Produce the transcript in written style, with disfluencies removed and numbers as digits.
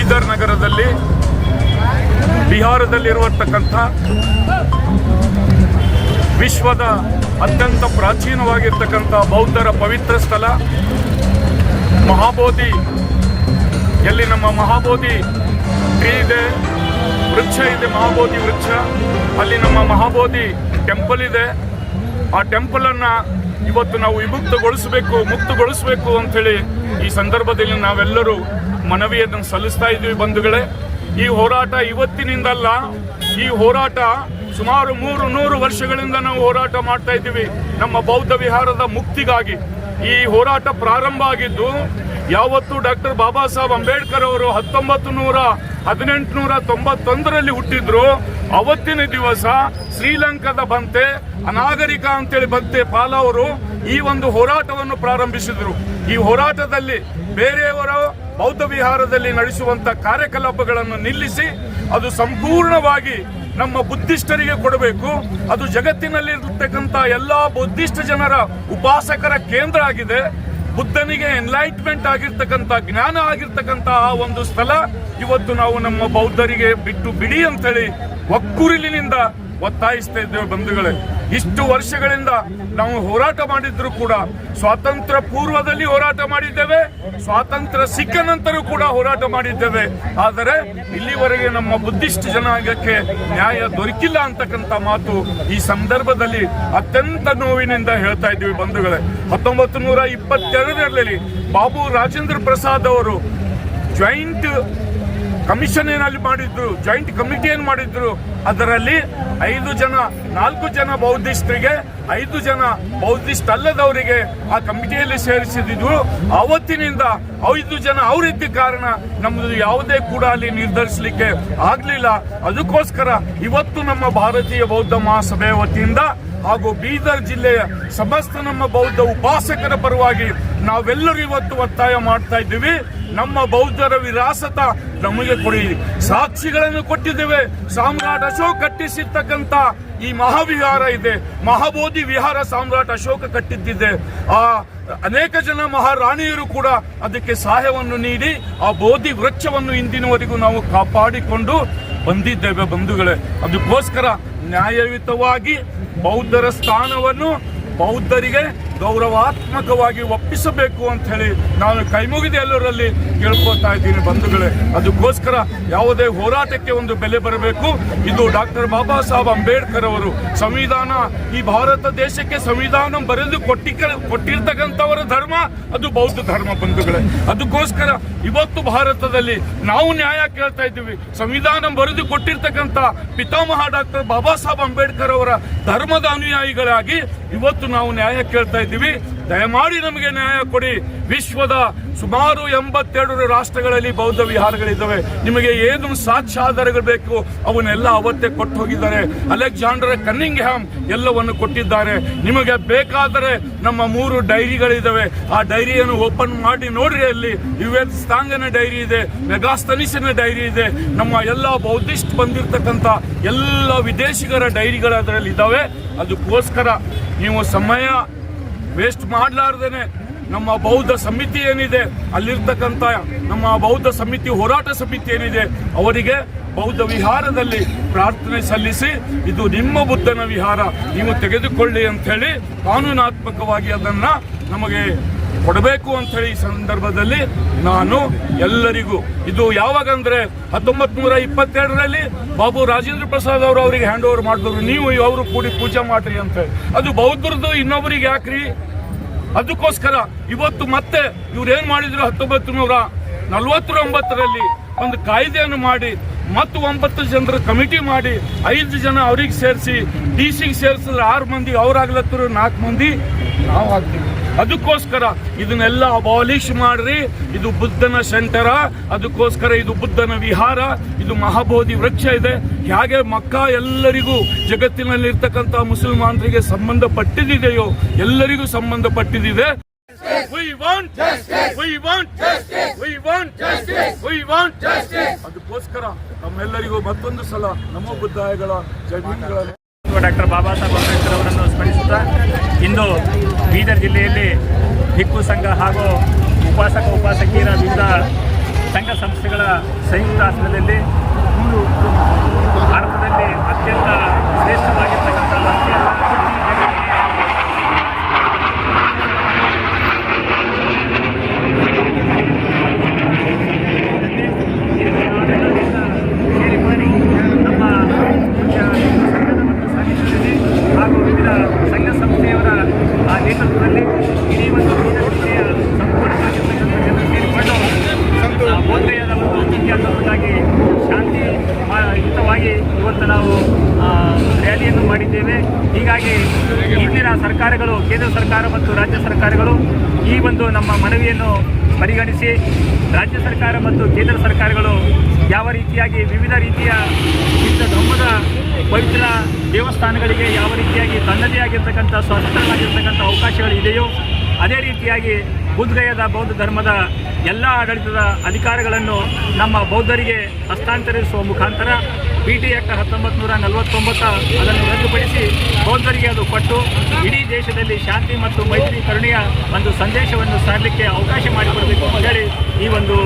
ಬೀದರ್ ನಗರದಲ್ಲಿ ಬಿಹಾರದಲ್ಲಿರುವತಕ್ಕಂಥ ವಿಶ್ವದ ಅತ್ಯಂತ ಪ್ರಾಚೀನವಾಗಿರ್ತಕ್ಕಂಥ ಬೌದ್ಧರ ಪವಿತ್ರ ಸ್ಥಳ ಮಹಾಬೋಧಿ, ಎಲ್ಲಿ ನಮ್ಮ ಮಹಾಬೋಧಿ ಟ್ರೀ ಇದೆ, ವೃಕ್ಷ ಇದೆ, ಮಹಾಬೋಧಿ ವೃಕ್ಷ. ಅಲ್ಲಿ ನಮ್ಮ ಮಹಾಬೋಧಿ ಟೆಂಪಲ್ ಇದೆ. ಆ ಟೆಂಪಲನ್ನು ಇವತ್ತು ನಾವು ಮುಕ್ತಗೊಳಿಸಬೇಕು ಅಂಥೇಳಿ ಈ ಸಂದರ್ಭದಲ್ಲಿ ನಾವೆಲ್ಲರೂ ಮನವಿಯನ್ನು ಸಲ್ಲಿಸ್ತಾ ಇದ್ದೀವಿ ಬಂಧುಗಳೇ. ಈ ಹೋರಾಟ ಇವತ್ತಿನಿಂದಲ್ಲ, ಈ ಹೋರಾಟ ಸುಮಾರು 300 ವರ್ಷಗಳಿಂದ ನಾವು ಹೋರಾಟ ಮಾಡ್ತಾ ಇದ್ದೀವಿ ನಮ್ಮ ಬೌದ್ಧ ವಿಹಾರದ ಮುಕ್ತಿಗಾಗಿ. ಈ ಹೋರಾಟ ಪ್ರಾರಂಭ ಆಗಿದ್ದು ಯಾವತ್ತು ಡಾಕ್ಟರ್ ಬಾಬಾ ಸಾಹೇಬ್ ಅಂಬೇಡ್ಕರ್ ಅವರು 1891 ಹುಟ್ಟಿದ್ರು. ಅವತ್ತಿನ ದಿವಸ ಶ್ರೀಲಂಕಾದ ಬಂತೆ, ಅನಾಗರಿಕ ಅಂತೇಳಿ ಬಂತೆ ಪಾಲ ಅವರು ಈ ಒಂದು ಹೋರಾಟವನ್ನು ಪ್ರಾರಂಭಿಸಿದರು. ಈ ಹೋರಾಟದಲ್ಲಿ ಬೇರೆಯವರು ಬೌದ್ಧ ವಿಹಾರದಲ್ಲಿ ನಡೆಸುವಂತ ಕಾರ್ಯಕಲಾಪಗಳನ್ನು ನಿಲ್ಲಿಸಿ ಅದು ಸಂಪೂರ್ಣವಾಗಿ ನಮ್ಮ ಬುದ್ಧಿಸ್ಟರಿಗೆ ಕೊಡಬೇಕು. ಅದು ಜಗತ್ತಿನಲ್ಲಿರ್ತಕ್ಕಂಥ ಎಲ್ಲಾ ಬುದ್ಧಿಸ್ಟ್ ಜನರ ಉಪಾಸಕರ ಕೇಂದ್ರ ಆಗಿದೆ. ಬುದ್ಧನಿಗೆ ಎನ್ಲೈಟ್ಮೆಂಟ್ ಆಗಿರ್ತಕ್ಕಂಥ, ಜ್ಞಾನ ಆಗಿರ್ತಕ್ಕಂಥ ಆ ಒಂದು ಸ್ಥಳ ಇವತ್ತು ನಾವು ನಮ್ಮ ಬೌದ್ಧರಿಗೆ ಬಿಡಿ ಅಂತೇಳಿ ಒಕ್ಕುರಿಲಿನಿಂದ ಒತ್ತಾಯಿಸ್ತಾ ಇದ್ದೇವೆ ಬಂಧುಗಳೇ. ಇಷ್ಟು ವರ್ಷಗಳಿಂದ ನಾವು ಹೋರಾಟ ಮಾಡಿದ್ರು ಕೂಡ, ಸ್ವಾತಂತ್ರ್ಯ ಪೂರ್ವದಲ್ಲಿ ಹೋರಾಟ ಮಾಡಿದ್ದೇವೆ, ಸ್ವಾತಂತ್ರ್ಯ ಸಿಕ್ಕ ನಂತರ ಕೂಡ ಹೋರಾಟ ಮಾಡಿದ್ದೇವೆ. ಆದರೆ ಇಲ್ಲಿವರೆಗೆ ನಮ್ಮ ಬುದ್ಧಿಸ್ಟ್ ಜನಾಂಗಕ್ಕೆ ನ್ಯಾಯ ದೊರಕಿಲ್ಲ ಅಂತಕ್ಕಂಥ ಮಾತು ಈ ಸಂದರ್ಭದಲ್ಲಿ ಅತ್ಯಂತ ನೋವಿನಿಂದ ಹೇಳ್ತಾ ಇದ್ದೀವಿ ಬಂಧುಗಳೇ. 1922ರಲ್ಲಿ ಬಾಬು ರಾಜೇಂದ್ರ ಪ್ರಸಾದ್ ಅವರು ಜಾಯಿಂಟ್ ಕಮಿಷನ್ ಮಾಡಿದ್ರು, ಜಾಯಿಂಟ್ ಕಮಿಟಿಯನ್ನು ಮಾಡಿದ್ರು. ಅದರಲ್ಲಿ 4 ಜನ ಬೌದ್ಧಿಸ್ಟರಿಗೆ, 5 ಜನ ಬೌದ್ಧಿಸ್ಟ್ ಅಲ್ಲದವರಿಗೆ ಆ ಕಮಿಟಿಯಲ್ಲಿ ಸೇರಿಸಿದ್ರು. ಅವತ್ತಿನಿಂದ 5 ಜನ ಅವರಿದ್ದ ಕಾರಣ ನಮ್ಮದು ಯಾವುದೇ ಕೂಡ ಅಲ್ಲಿ ನಿರ್ಧರಿಸಲಿಕ್ಕೆ ಆಗ್ಲಿಲ್ಲ. ಅದಕ್ಕೋಸ್ಕರ ಇವತ್ತು ನಮ್ಮ ಭಾರತೀಯ ಬೌದ್ಧ ಮಹಾಸಭೆ ವತಿಯಿಂದ ಹಾಗೂ ಬೀದರ್ ಜಿಲ್ಲೆಯ ಸಮಸ್ತ ನಮ್ಮ ಬೌದ್ಧ ಉಪಾಸಕರ ಪರವಾಗಿ ನಾವೆಲ್ಲರೂ ಇವತ್ತು ಒತ್ತಾಯ ಮಾಡ್ತಾ ಇದ್ದೀವಿ. ನಮ್ಮ ಬೌದ್ಧರ ವಿರಾಸತ ನಮಗೆ ಕೊಡಿ. ಸಾಕ್ಷಿಗಳನ್ನು ಕೊಟ್ಟಿದ್ದೇವೆ. ಸಾಮ್ರಾಟ್ ಅಶೋಕ್ ಕಟ್ಟಿಸಿರ್ತಕ್ಕಂಥ ಈ ಮಹಾವಿಹಾರ ಇದೆ, ಮಹಾಬೋಧಿ ವಿಹಾರ ಸಾಮ್ರಾಟ್ ಅಶೋಕ ಕಟ್ಟಿದ್ದಿದೆ. ಆ ಅನೇಕ ಜನ ಮಹಾರಾಣಿಯರು ಕೂಡ ಅದಕ್ಕೆ ಸಹಾಯವನ್ನು ನೀಡಿ ಆ ಬೋಧಿ ವೃಕ್ಷವನ್ನು ಇಂದಿನವರೆಗೂ ನಾವು ಕಾಪಾಡಿಕೊಂಡು ಬಂದಿದ್ದೇವೆ ಬಂಧುಗಳೇ. ಅದಕ್ಕೋಸ್ಕರ ನ್ಯಾಯಯುತವಾಗಿ ಬೌದ್ಧರ ಸ್ಥಾನವನ್ನು ಬೌದ್ಧರಿಗೆ ಗೌರವಾತ್ಮಕವಾಗಿ ಒಪ್ಪಿಸಬೇಕು ಅಂತ ಹೇಳಿ ನಾನು ಕೈಮುಗಿದ ಎಲ್ಲರಲ್ಲಿ ಕೇಳ್ಕೊತಾ ಇದ್ದೀನಿ ಬಂಧುಗಳೇ. ಅದಕ್ಕೋಸ್ಕರ ಯಾವುದೇ ಹೋರಾಟಕ್ಕೆ ಒಂದು ಬೆಲೆ ಬರಬೇಕು. ಇದು ಡಾಕ್ಟರ್ ಬಾಬಾ ಸಾಹೇಬ್ ಅಂಬೇಡ್ಕರ್ ಅವರು ಸಂವಿಧಾನ, ಈ ಭಾರತ ದೇಶಕ್ಕೆ ಸಂವಿಧಾನ ಬರೆದು ಕೊಟ್ಟಿರ್ತಕ್ಕಂಥವರ ಧರ್ಮ ಅದು ಬೌದ್ಧ ಧರ್ಮ ಬಂಧುಗಳೇ. ಅದಕ್ಕೋಸ್ಕರ ಇವತ್ತು ಭಾರತದಲ್ಲಿ ನಾವು ನ್ಯಾಯ ಕೇಳ್ತಾ ಇದ್ದೀವಿ. ಸಂವಿಧಾನ ಬರೆದು ಕೊಟ್ಟಿರ್ತಕ್ಕಂಥ ಪಿತಾಮಹ ಡಾಕ್ಟರ್ ಬಾಬಾ ಸಾಹೇಬ್ ಅಂಬೇಡ್ಕರ್ ಅವರ ಧರ್ಮದ ಅನುಯಾಯಿಗಳಾಗಿ ಇವತ್ತು ನಾವು ನ್ಯಾಯ ಕೇಳ್ತಾ ಇದ್ದೀವಿ. ದಯಮಾಡಿ ನಮಗೆ ನ್ಯಾಯ ಕೊಡಿ. ವಿಶ್ವದ ಸುಮಾರು 82 ರಾಷ್ಟ್ರಗಳಲ್ಲಿ ಬೌದ್ಧ ವಿಹಾರಗಳಿದ್ದಾವೆ. ನಿಮಗೆ ಏನು ಸಾಕ್ಷ್ಯ ಆಧಾರಗಳು ಬೇಕು ಅವನ್ನೆಲ್ಲ ಅವತ್ತೇ ಕೊಟ್ಟು ಹೋಗಿದ್ದಾರೆ. ಅಲೆಕ್ಸಾಂಡರ್ ಕನ್ನಿಂಗ್ಹ್ಯಾಮ್ ಎಲ್ಲವನ್ನು ಕೊಟ್ಟಿದ್ದಾರೆ. ನಿಮಗೆ ಬೇಕಾದರೆ ನಮ್ಮ 3 ಡೈರಿಗಳಿದ್ದಾವೆ. ಆ ಡೈರಿಯನ್ನು ಓಪನ್ ಮಾಡಿ ನೋಡ್ರಿ. ಅಲ್ಲಿ ಯುಎನ್ ಸ್ತಾಂಗನ ಡೈರಿ ಇದೆ, ಮೆಗಾಸ್ತನಿಸಿನ ಡೈರಿ ಇದೆ. ನಮ್ಮ ಎಲ್ಲ ಬೌದ್ಧಿಸ್ಟ್ ಬಂದಿರತಕ್ಕಂಥ ಎಲ್ಲ ವಿದೇಶಿಗರ ಡೈರಿಗಳು ಅದರಲ್ಲಿ ಇದ್ದಾವೆ. ಅದಕ್ಕೋಸ್ಕರ ನೀವು ಸಮಯ ವೇಸ್ಟ್ ಮಾಡಲಾರ್ದೇನೆ ನಮ್ಮ ಬೌದ್ಧ ಸಮಿತಿ ಏನಿದೆ, ಅಲ್ಲಿರ್ತಕ್ಕಂಥ ನಮ್ಮ ಬೌದ್ಧ ಸಮಿತಿ, ಹೋರಾಟ ಸಮಿತಿ ಏನಿದೆ, ಅವರಿಗೆ ಬೌದ್ಧ ವಿಹಾರದಲ್ಲಿ ಪ್ರಾರ್ಥನೆ ಸಲ್ಲಿಸಿ ಇದು ನಿಮ್ಮ ಬುದ್ಧನ ವಿಹಾರ, ನೀವು ತೆಗೆದುಕೊಳ್ಳಿ ಅಂತ ಹೇಳಿ ಕಾನೂನಾತ್ಮಕವಾಗಿ ಅದನ್ನ ನಮಗೆ ಕೊಡಬೇಕು ಅಂತ ಹೇಳಿ ಈ ಸಂದರ್ಭದಲ್ಲಿ ನಾನು ಎಲ್ಲರಿಗೂ, ಇದು ಯಾವಾಗಂದ್ರೆ 1922ರಲ್ಲಿ ಬಾಬು ರಾಜೇಂದ್ರ ಪ್ರಸಾದ್ ಅವರು ಅವರಿಗೆ ಹ್ಯಾಂಡ್ ಓವರ್ ಮಾಡಿದ್ರು. ನೀವು ಅವರು ಕೂಡಿ ಪೂಜೆ ಮಾಡ್ರಿ ಅಂತ ಹೇಳಿ. ಅದು ಬೌದ್ಧರದು ಇನ್ನೊಬ್ಬರಿಗೆ ಯಾಕ್ರಿ? ಅದಕ್ಕೋಸ್ಕರ ಇವತ್ತು ಮತ್ತೆ ಇವ್ರೇನ್ ಮಾಡಿದ್ರು, 1949ರಲ್ಲಿ ಒಂದು ಕಾಯ್ದೆಯನ್ನು ಮಾಡಿ ಮತ್ತು 9 ಜನರ ಕಮಿಟಿ ಮಾಡಿ 5 ಜನ ಅವ್ರಿಗೆ ಸೇರಿಸಿ ಡಿಸಿಗೆ ಸೇರಿಸಿದ್ರೆ 6 ಮಂದಿ ಅವ್ರಾಗ್ಲತ್ತರು, 4 ಮಂದಿ ನಾವು ಆಗ್ತೀವಿ. ಅದಕ್ಕೋಸ್ಕರ ಇದನ್ನೆಲ್ಲ ಅಬಾಲಿಷ್ ಮಾಡ್ರಿ. ಇದು ಬುದ್ಧನ ಸೆಂಟರ, ಅದಕ್ಕೋಸ್ಕರ ಇದು ಬುದ್ಧನ ವಿಹಾರ, ಇದು ಮಹಾಬೋಧಿ ವೃಕ್ಷ ಇದೆ. ಹೇಗೆ ಮಕ್ಕಾ ಎಲ್ಲರಿಗೂ ಜಗತ್ತಿನಲ್ಲಿರ್ತಕ್ಕಂಥ ಮುಸಲ್ಮಾನರಿಗೆ ಸಂಬಂಧಪಟ್ಟಿದೆಯೋ ಎಲ್ಲರಿಗೂ ಸಂಬಂಧಪಟ್ಟಿದೆ. We want justice. We want justice. We want justice. We want justice. ಅದಕ್ಕೋಸ್ಕರ ನಮ್ಮೆಲ್ಲರಿಗೂ ಮತ್ತೊಂದು ಸಲ ನಮ್ಮ ಬುದ್ಧಾಯಗಳ ಜಯಗಳನ್ನು ಡಾಕ್ಟರ್ ಬಾಬಾ ಸಾಹೇಬ್ ಅಂಬೇಡ್ಕರ್ ಅವರನ್ನು ಸ್ಮರಿಸುತ್ತಾ ಇಂದು ಬೀದರ್ ಜಿಲ್ಲೆಯಲ್ಲಿ ಭಿಕ್ಕು ಸಂಘ ಹಾಗೂ ಉಪಾಸಕಿಯರ ವಿವಿಧ ಸಂಘ ಸಂಸ್ಥೆಗಳ ಸಂಯುಕ್ತ ಆಶ್ರಯದಲ್ಲಿ ಭಾರತದಲ್ಲಿ ಅತ್ಯಂತ ಶ್ರೇಷ್ಠವಾಗಿರ್ತಕ್ಕಂಥ ನಮ್ಮ ಮುಖ್ಯ ಸಂಘದ ಒಂದು ಸಾನ್ನಿಧ್ಯದಲ್ಲಿ ಹಾಗೂ ವಿವಿಧ ಸಂಘ ಸಂಸ್ಥೆಯವರ ನೇತೃತ್ವದಲ್ಲಿ ಇಡೀ ಒಂದು ವಿಷಯ ಸಂಪೂರ್ಣವಾಗಿರ್ತಕ್ಕಂಥ ಜನ ಸೇರಿಕೊಂಡು ಬೋಧನೆಯಾದ ಒಂದು ಇತಿಹಾಸವಾಗಿ ಶಾಂತಿಯುತವಾಗಿ ಇವತ್ತು ನಾವು ರ್ಯಾಲಿಯನ್ನು ಮಾಡಿದ್ದೇವೆ. ಹೀಗಾಗಿ ಇಂದಿನ ಸರ್ಕಾರಗಳು, ಕೇಂದ್ರ ಸರ್ಕಾರ ಮತ್ತು ರಾಜ್ಯ ಸರ್ಕಾರಗಳು ಈ ಒಂದು ನಮ್ಮ ಮನವಿಯನ್ನು ಪರಿಗಣಿಸಿ ರಾಜ್ಯ ಸರ್ಕಾರ ಮತ್ತು ಕೇಂದ್ರ ಸರ್ಕಾರಗಳು ಯಾವ ರೀತಿಯಾಗಿ ವಿವಿಧ ರೀತಿಯ ಹಿಂದೂ ಧರ್ಮದ ಪವಿತ್ರ ದೇವಸ್ಥಾನಗಳಿಗೆ ಯಾವ ರೀತಿಯಾಗಿ ತನ್ನದೇ ಆಗಿರ್ತಕ್ಕಂಥ ಸ್ವತಂತ್ರವಾಗಿರ್ತಕ್ಕಂಥ ಅವಕಾಶಗಳಿದೆಯೋ ಅದೇ ರೀತಿಯಾಗಿ ಬುದ್ಧಗಯಾದ ಬೌದ್ಧ ಧರ್ಮದ ಎಲ್ಲ ಆಡಳಿತದ ಅಧಿಕಾರಗಳನ್ನು ನಮ್ಮ ಬೌದ್ಧರಿಗೆ ಹಸ್ತಾಂತರಿಸುವ ಮುಖಾಂತರ PT ಆಕ್ಟ್ 1949 ಅದನ್ನು ರದ್ದುಪಡಿಸಿ ಬೌದ್ಧರಿಗೆ ಅದು ಕೊಟ್ಟು ಇಡೀ ದೇಶದಲ್ಲಿ ಶಾಂತಿ ಮತ್ತು ಮೈತ್ರಿ ಕರುಣೆಯ ಒಂದು ಸಂದೇಶವನ್ನು ಸಾರಲಿಕ್ಕೆ ಅವಕಾಶ ಮಾಡಿಕೊಡಬೇಕು ಅಂತೇಳಿ ಈ ಒಂದು